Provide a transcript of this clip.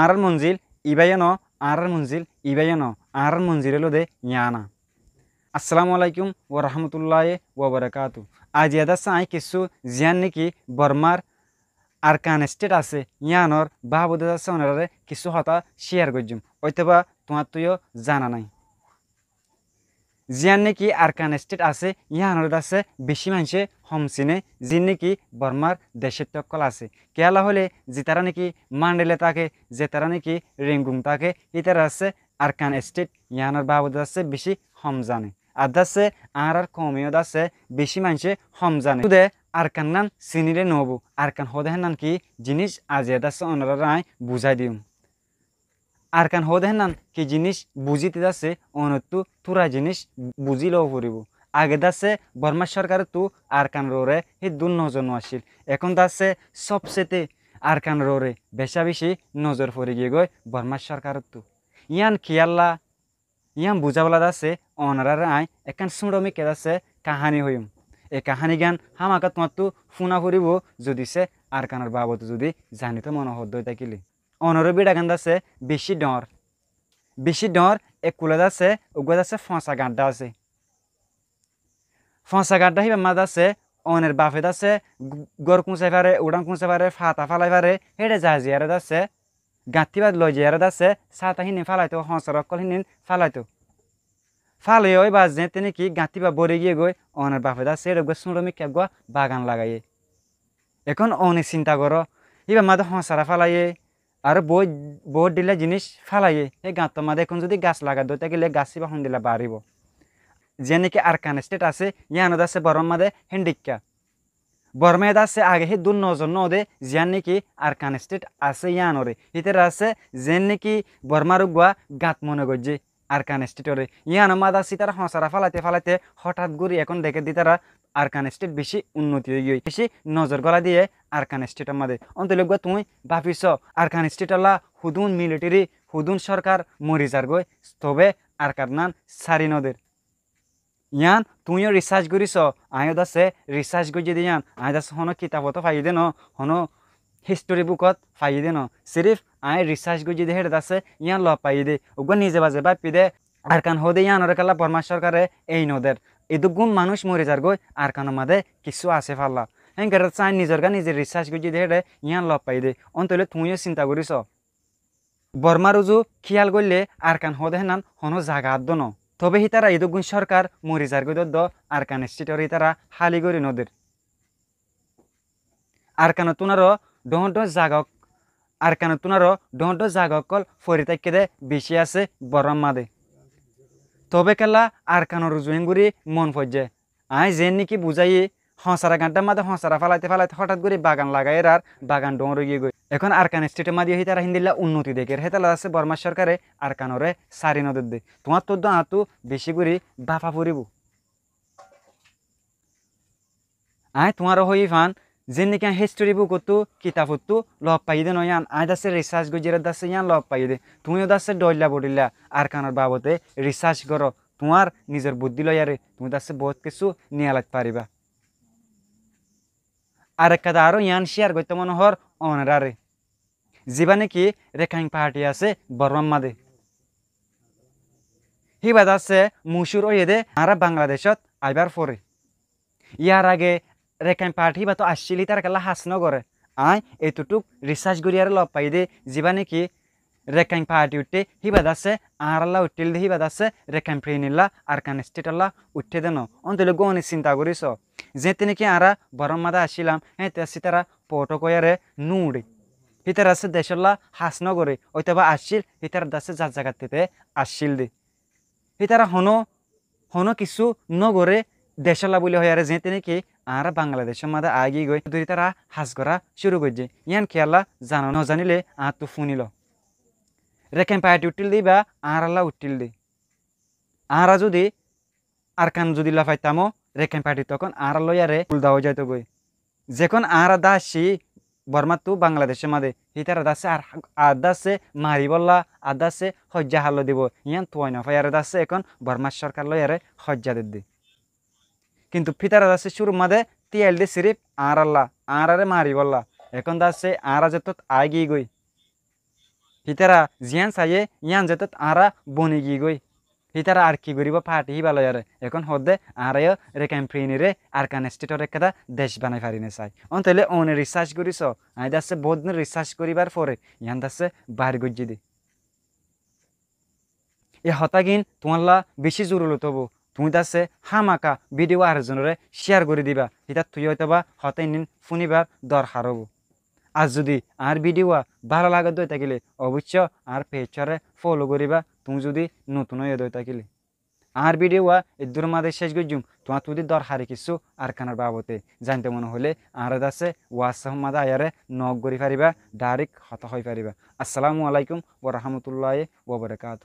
আরার মঞ্জিল ইবাইয়ানো আরার মঞ্জিল ইবাইয়ানো আরার মঞ্জিল এলো দে ইয়ানা। আসসালামু আলাইকুম ওয়া রাহমাতুল্লাহি ওয়া বারাকাতু। আজ এদা সাই কিছু জিয়ান নাকি বর্মার আরকান স্টেট আছে ইয়ানোর বাহাবুদ আছে ওনারে কিছু হতা শেয়ার করজুম হয়তোবা তোমার তুইও জানা নাই। জিয়ান নাকি আরকান স্টেট আছে ইয়ানোর আছে বেশি মানুষে হমসিনে যিন নাকি বর্মার দেশের তকল আছে কেলা হলে যে তারা নাকি মান্ডেলে থাকে যে তারা নাকি রেঙ্গুম থাকে ইতারা আছে আরকান স্টেট ইয়ানোর বাহাবুদ আছে বেশি হম জানে আদাসে আর কমিও দাসে বেশি মানুষে হম জানে তুদে আরকান নান সিনিরে নবু আরকান হদেহ নান কি জিনিস আজে দাসে ওনারা রায় বুঝাই দিম আরকান হদেহ নান কি জিনিস বুঝিতে দাসে অনতু তুরা জিনিস বুঝিলেও পড়িব আগে দাসে বর্মা সরকার তু আরকান রোরে হি দু নজর আসিল এখন দাসে সবচেয়ে আরকান রোরে বেশা বেশি নজর পড়ে গিয়ে গই বর্মা সরকার তু ইয়ান খেয়াল্লা ইয়ান বুঝাবলা দাসে অনারার আই একান সুড়মি কেদাসে কাহানি হইম এই কাহানি জ্ঞান হামাকা তোমার তু ফুনা ফুরিব যদি সে আরকানের বাবদ যদি জানিতে মনে হদ্দ থাকিলে অনর বিড়া গান দাসে বেশি ডর এক কুলে দাসে উগুয়া দাসে ফসা গাড্ডা আছে ফসা গাড্ডা হিবা মা দাসে অনের বাফে দাসে গর কুঁচে পারে উড়ান কুঁচে পারে ফাতা ফালাই পারে হেডে যা জিয়ারে দাসে গাঁথিবাদ লই জিয়ারে দাসে সাতা হিনে ফালাইতো হসর অকল হিনে ফালাইতো ফালে ওই বাজ যে তিনি কি গাঁথিবা বরে গিয়ে গই অনের বাফে দাসে এরকম সুড়মি কেগুয়া বাগান লাগাইয়ে এখন অনেক চিন্তা করো এবার মাদে হসারা ফালাইয়ে আর বই দিলে জিনিস ফালাইয়ে সেই গাঁত মাদে এখন যদি গাছ লাগা দইতে গেলে গাছ বা দিলে বাড়িব যে নাকি আরকান স্টেট আছে ইয়ানো আছে বরম মাদে হেন্ডিকা বর্মেদ আছে আগে হে দুন নজন নদে জিয়ান নাকি আরকান স্টেট আছে ইয়ানরে হিতের আছে যে নাকি বর্মার গুয়া গাঁত মনে করছে আরকান স্টেটরে ইয়ানো মাদ আছে তারা হসারা ফালাইতে ফালাইতে হঠাৎ ঘুরি এখন দেখে দি তারা আরকান স্টেট বেশি উন্নতি হয়ে গিয়ে বেশি নজর গলা দিয়ে আরকান স্টেটের মাদে অন্তলোক তুমি ভাবিস আরকান স্টেট আল্লাহ হুদুন মিলিটারি হুদুন সরকার মরি যার গই তবে আরকার নান সারি নদের ইয়ান তুইও রিসার্চ করিস আয়ো দাসে রিসার্চ করি যদি ইয়ান আয় দাস হন কিতাবতো ফাই দে ন হন হিস্টোরি বুকত ফাই দে ন সিরিফ আয় রিসার্চ করি যদি হেড দাসে ইয়ান ল পাই দে ওগুলো নিজে বাজে বাপি দে আরকান হদে ইয়ানোর কালা বর্মা সরকারে এই নদের এদুগুম মানুষ মরে যার গই আরকানের মাদে কিছু আছে ফাল্লা হেঙ্কার চাই নিজের গা নিজে রিসার্চ করি যদি হেডে ইয়ান ল পাই দে অন্তলে তুইও চিন্তা করিস বর্মার উজু খিয়াল করলে আরকান হদে হেনান হন জাগা আদ ন তবে হিতারা ইদুগুন সরকার মরি যার গদ আরকান স্টেটর হিতারা হালি গরি নদের আরকান তুনারো ডহন্ট জাগক আরকান তুনারো ডহন্ট জাগকল ফরিতাইকে দে বেশি আছে বরম মাদে তবে কেলা আরকানোর রুজুহেঙ্গুরি মন ফজ্জে আই যেন নাকি বুঝাই হসারা গানটা মাদে হসারা ফালাইতে ফালাইতে হঠাৎ করে বাগান লাগাই আর বাগান ডোঁ রয়ে গই এখন আরকান স্টেটের মাদিয়ে হিতারা হিন্দিল্লা উন্নতি দেখে হেতালা আছে বর্মা সরকারে আরকানরে সারি নদের দে তোমার তোর দাঁতু বেশি করে বাফা পড়িব আয় তোমার হই ফান যে নাকি হিস্টোরি বুক তো কিতাব তো লব পাই দে নয়ান আয় দাসে রিসার্চ গজিরে দাসে ইয়ান লব পাই দে তুমিও দাসে ডইলা বডিলা আরকানের বাবদে রিসার্চ করো তোমার নিজের বুদ্ধি লয়ারে তুমি দাসে বহুত কিছু নিয়ে আলাদ পারিবা আর একটা আরো ইয়ান শেয়ার করতে মনে হর অনারারে যিবা নাকি রেখাইং পার্টি আছে বর্মার মাদে হিবাদ আছে মুসুর ওয়েদে আরা বাংলাদেশত আইবার পরে ইয়ার আগে রেখাইং পার্টি বা তো আসছিলি তার কালা হাস নগরে আয় এতটুক রিসার্চ করি আর লব পাই দে যিবা নাকি রেখাইং পার্টি উঠে হিবাদ আছে আর আল্লাহ উঠিল দে হিবাদ আছে রেখাইং ফ্রি নিল্লা আরকান স্টেট আল্লাহ উঠে দেন অন্তলে গনে চিন্তা করিস যেতে নাকি আরা বরম মাদা আসছিলাম হ্যাঁ আসি তারা পটো কয়ারে নুড়ে হিতার আছে দেশল্লা হাস নগরে ওইতাবা আসছিল হিতার দাসে যার জায়গাতে আসছিল দে হিতারা হনো কিছু নগরে দেশল্লা বলে হয় আর যেতে নাকি আর বাংলাদেশের মাদে আগে গই দুই তারা হাস করা শুরু করছে ইয়ান খেয়াল্লা জানো ন জানিলে আর তো শুনিল রেখান পাহাটি উঠিল দি বা আর আল্লাহ উঠিল দি আরা যদি আরকান যদি লাফাইতামো রেখান পাহাটি তখন আর লয়ারে ফুল দেওয়া যাইত গই যখন আর দাসি বর্মা তু বাংলাদেশের মাদে হিতার দাসে আর দাসে মারি বললা আর দাসে হজ্জা হাল দিব ইয়ান তুয়াই না ফাই আর দাসে এখন বর্মার সরকার লয়ারে হজ্জা দি কিন্তু ফিতারা দাসে শুরু মাদে তিয়াল দি সিরিপ আর আল্লাহ আর আরে মারি বললা এখন দাসে আর যেত আগিয়ে গই হিতারা জিয়ান চাইয়ে ইয়ান যেতে আরা বনি গি গই হিতারা আর কি করিব পার্টি হিবালো আরে এখন হদে আরায় রেকাম ফ্রিনিরে আর কান স্টেটর একটা দেশ বানাই পারিনে চাই অন্তলে অনে রিসার্চ করিস আই দাসে বহুত দিন রিসার্চ করিবার পরে ইয়ান দাসে বাহির গজ্জি দি এ হতাগিন তোমাল্লা বেশি জরুরত হবো তুমি দাসে হামাকা ভিডিও আরেকজনের শেয়ার করে দিবা হিতা তুই হয়তো বা হতাই নিন শুনিবার দরকার হবো আর যদি আর ভিডিও ভালো লাগে দই থাকিলে অবশ্য আর পেজরে ফলো করিবা তুমি যদি নতুন হয়ে দই থাকিলে আর ভিডিও এদুর মাঝে শেষ গজুম তোমার তুই দরকারি কিছু আর কানার বাবতে জানতে মনে হলে আর দাসে ওয়াটসঅ্যাপ মাঝে আয়ারে নক করি পারিবা ডাইরেক্ট হতা হয়ে পারিবা আসসালামু আলাইকুম ওয়া রাহমাতুল্লাহি ওয়া বারাকাতুহু।